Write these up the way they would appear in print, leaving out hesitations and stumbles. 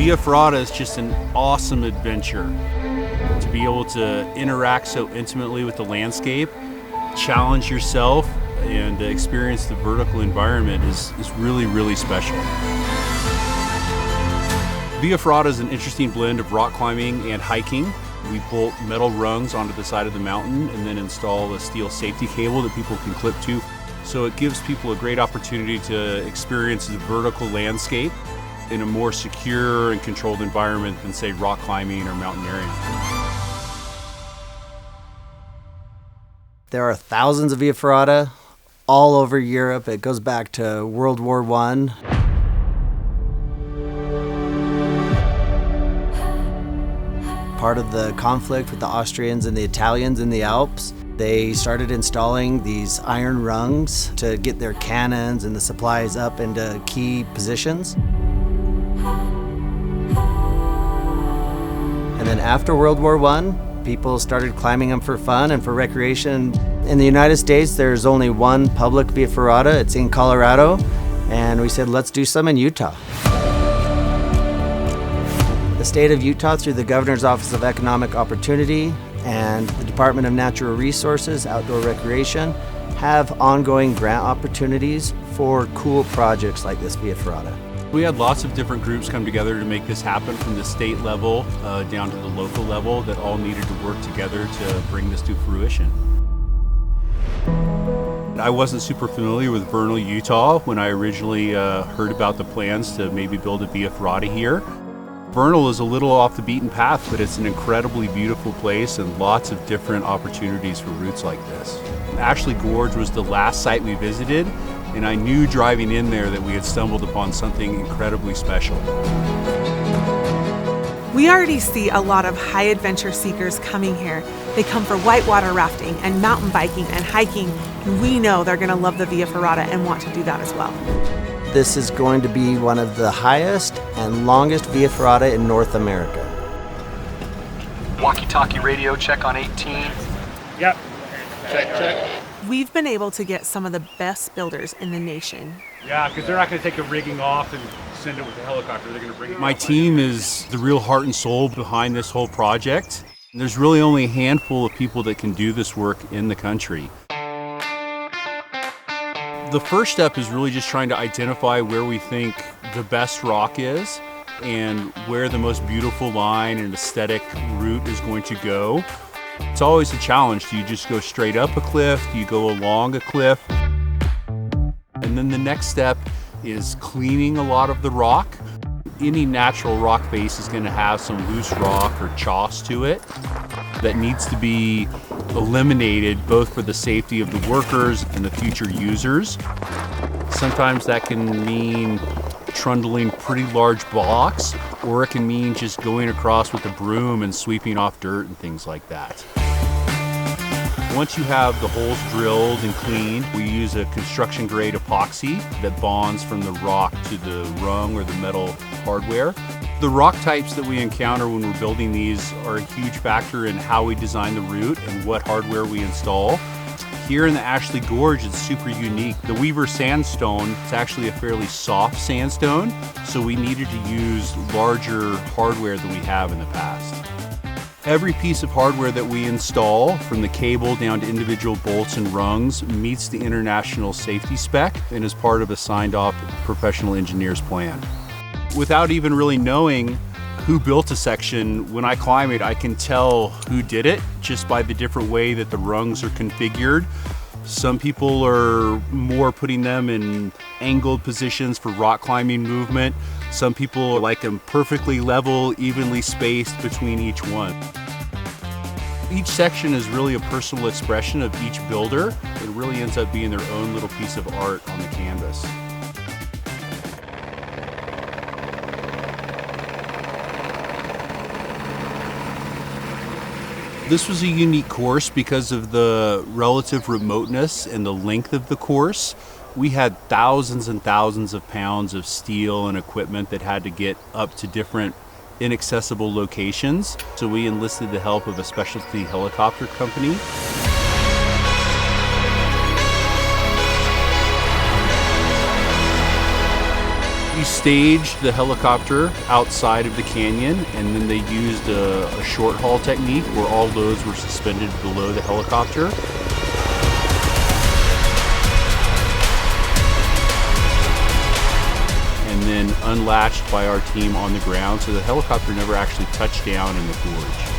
Via Ferrata is just an awesome adventure. To be able to interact so intimately with the landscape, challenge yourself, and experience the vertical environment is really, really special. Via Ferrata is an interesting blend of rock climbing and hiking. We bolt metal rungs onto the side of the mountain and then install a steel safety cable that people can clip to. So it gives people a great opportunity to experience the vertical landscape in a more secure and controlled environment than, say, rock climbing or mountaineering. There are thousands of Via Ferrata all over Europe. It goes back to World War I. Part of the conflict with the Austrians and the Italians in the Alps, they started installing these iron rungs to get their cannons and the supplies up into key positions. And then after World War I, people started climbing them for fun and for recreation. In the United States, there's only one public Via Ferrata. It's in Colorado. And we said, let's do some in Utah. The state of Utah, through the Governor's Office of Economic Opportunity and the Department of Natural Resources, Outdoor Recreation, have ongoing grant opportunities for cool projects like this Via Ferrata. We had lots of different groups come together to make this happen, from the state level down to the local level, that all needed to work together to bring this to fruition. I wasn't super familiar with Vernal, Utah when I originally heard about the plans to maybe build a Via Ferrata here. Vernal is a little off the beaten path, but it's an incredibly beautiful place and lots of different opportunities for routes like this. Ashley Gorge was the last site we visited, and I knew driving in there that we had stumbled upon something incredibly special. We already see a lot of high adventure seekers coming here. They come for whitewater rafting and mountain biking and hiking, and we know they're going to love the Via Ferrata and want to do that as well. This is going to be one of the highest and longest Via Ferrata in North America. Walkie-talkie radio check on 18. Yep. Check. We've been able to get some of the best builders in the nation. Yeah, because they're not going to take the rigging off and send it with a helicopter. They're going to bring it. My team is the real heart and soul behind this whole project. And there's really only a handful of people that can do this work in the country. The first step is really just trying to identify where we think the best rock is and where the most beautiful line and aesthetic route is going to go. It's always a challenge. Do you just go straight up a cliff? Do you go along a cliff? And then the next step is cleaning a lot of the rock. Any natural rock face is going to have some loose rock or choss to it that needs to be eliminated, both for the safety of the workers and the future users. Sometimes that can mean trundling pretty large blocks, or it can mean just going across with a broom and sweeping off dirt and things like that. Once you have the holes drilled and cleaned, we use a construction grade epoxy that bonds from the rock to the rung or the metal hardware. The rock types that we encounter when we're building these are a huge factor in how we design the route and what hardware we install. Here in the Ashley Gorge, it's super unique. The Weaver sandstone is actually a fairly soft sandstone, so we needed to use larger hardware than we have in the past. Every piece of hardware that we install, from the cable down to individual bolts and rungs, meets the international safety spec and is part of a signed-off professional engineer's plan. Without even really knowing who built a section, when I climb it, I can tell who did it just by the different way that the rungs are configured. Some people are more putting them in angled positions for rock climbing movement. Some people like them perfectly level, evenly spaced between each one. Each section is really a personal expression of each builder. It really ends up being their own little piece of art on the canvas. This was a unique course because of the relative remoteness and the length of the course. We had thousands and thousands of pounds of steel and equipment that had to get up to different inaccessible locations. So we enlisted the help of a specialty helicopter company. You staged the helicopter outside of the canyon, and then they used a short haul technique where all loads were suspended below the helicopter. And then unlatched by our team on the ground, so the helicopter never actually touched down in the gorge.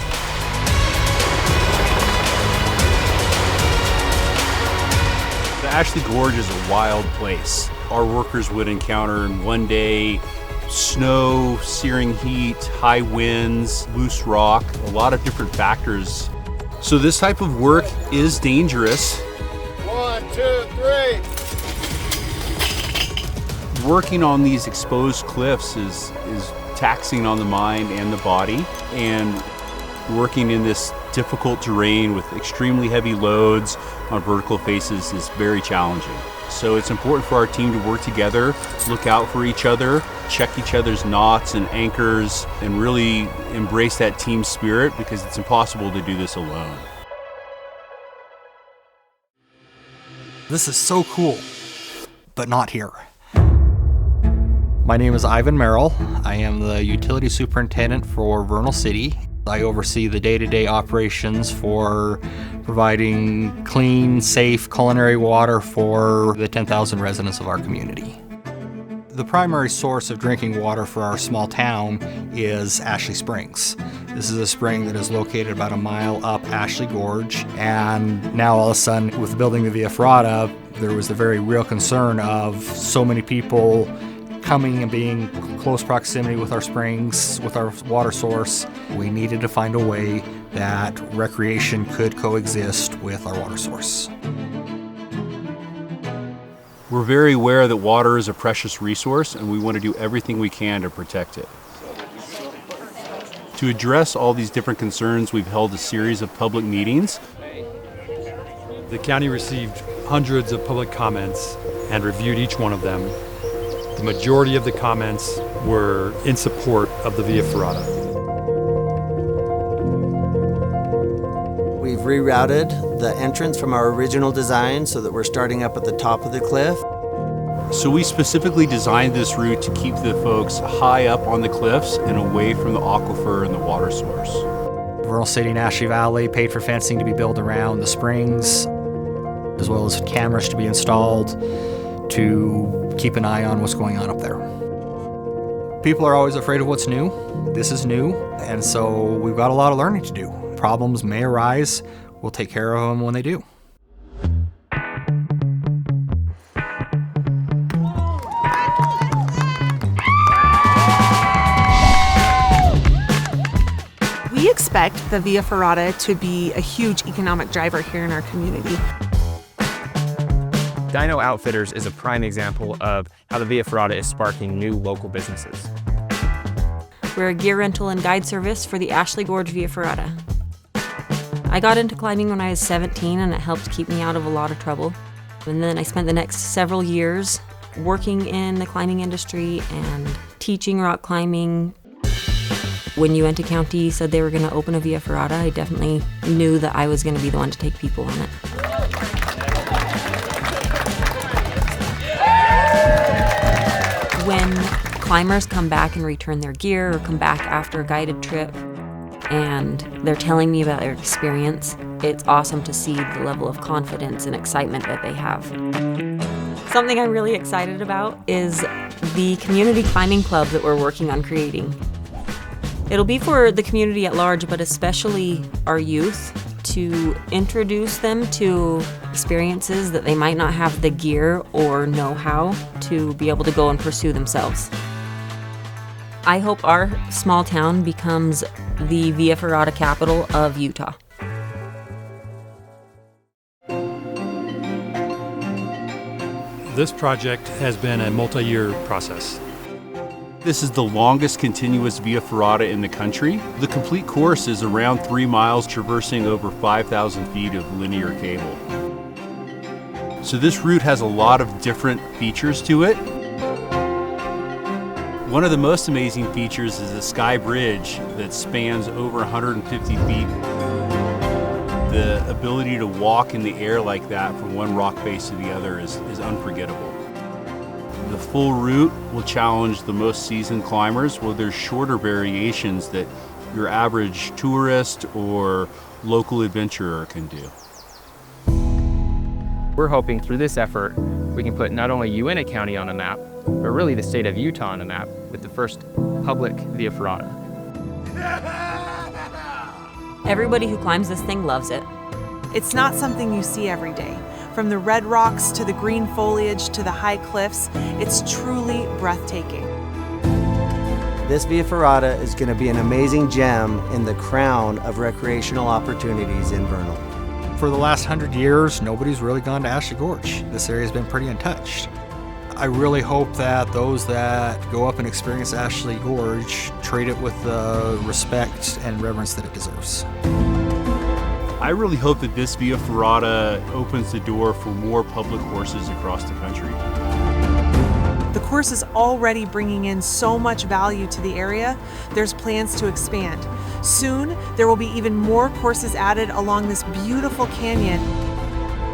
The Ashley Gorge is a wild place. Our workers would encounter in one day snow, searing heat, high winds, loose rock, a lot of different factors. So this type of work is dangerous. 1, 2, 3. Working on these exposed cliffs is taxing on the mind and the body, and working in this difficult terrain with extremely heavy loads on vertical faces is very challenging. So it's important for our team to work together, look out for each other, check each other's knots and anchors, and really embrace that team spirit, because it's impossible to do this alone. This is so cool, but not here. My name is Ivan Merrill. I am the utility superintendent for Vernal City. I oversee the day-to-day operations for providing clean, safe culinary water for the 10,000 residents of our community. The primary source of drinking water for our small town is Ashley Springs. This is a spring that is located about a mile up Ashley Gorge, and now all of a sudden, with building the Via Ferrata, there was the very real concern of so many people coming and being in close proximity with our springs, with our water source. We needed to find a way that recreation could coexist with our water source. We're very aware that water is a precious resource, and we want to do everything we can to protect it. To address all these different concerns, we've held a series of public meetings. The county received hundreds of public comments and reviewed each one of them. The majority of the comments were in support of the Via Ferrata. We've rerouted the entrance from our original design so that we're starting up at the top of the cliff. So we specifically designed this route to keep the folks high up on the cliffs and away from the aquifer and the water source. Vernal City and Ashley Valley paid for fencing to be built around the springs, as well as cameras to be installed to keep an eye on what's going on up there. People are always afraid of what's new. This is new, and so we've got a lot of learning to do. Problems may arise. We'll take care of them when they do. We expect the Via Ferrata to be a huge economic driver here in our community. Dino Outfitters is a prime example of how the Via Ferrata is sparking new local businesses. We're a gear rental and guide service for the Ashley Gorge Via Ferrata. I got into climbing when I was 17, and it helped keep me out of a lot of trouble. And then I spent the next several years working in the climbing industry and teaching rock climbing. When Uinta County said they were going to open a Via Ferrata, I definitely knew that I was going to be the one to take people on it. When climbers come back and return their gear or come back after a guided trip and they're telling me about their experience, it's awesome to see the level of confidence and excitement that they have. Something I'm really excited about is the community climbing club that we're working on creating. It'll be for the community at large, but especially our youth, to introduce them to experiences that they might not have the gear or know-how to be able to go and pursue themselves. I hope our small town becomes the Via Ferrata capital of Utah. This project has been a multi-year process. This is the longest continuous Via Ferrata in the country. The complete course is around 3 miles, traversing over 5,000 feet of linear cable. So this route has a lot of different features to it. One of the most amazing features is a sky bridge that spans over 150 feet. The ability to walk in the air like that from one rock face to the other is unforgettable. The full route will challenge the most seasoned climbers, while there's shorter variations that your average tourist or local adventurer can do. We're hoping through this effort, we can put not only Uinta County on a map, but really the state of Utah on a map with the first public Via Ferrata. Everybody who climbs this thing loves it. It's not something you see every day. From the red rocks to the green foliage to the high cliffs, it's truly breathtaking. This Via Ferrata is going to be an amazing gem in the crown of recreational opportunities in Vernal. For the last 100 years, nobody's really gone to Ashley Gorge. This area's been pretty untouched. I really hope that those that go up and experience Ashley Gorge treat it with the respect and reverence that it deserves. I really hope that this Via Ferrata opens the door for more public courses across the country. The course is already bringing in so much value to the area, there's plans to expand. Soon, there will be even more courses added along this beautiful canyon.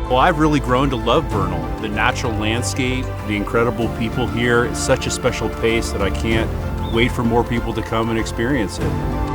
Well, I've really grown to love Vernal. The natural landscape, the incredible people here, it's such a special place that I can't wait for more people to come and experience it.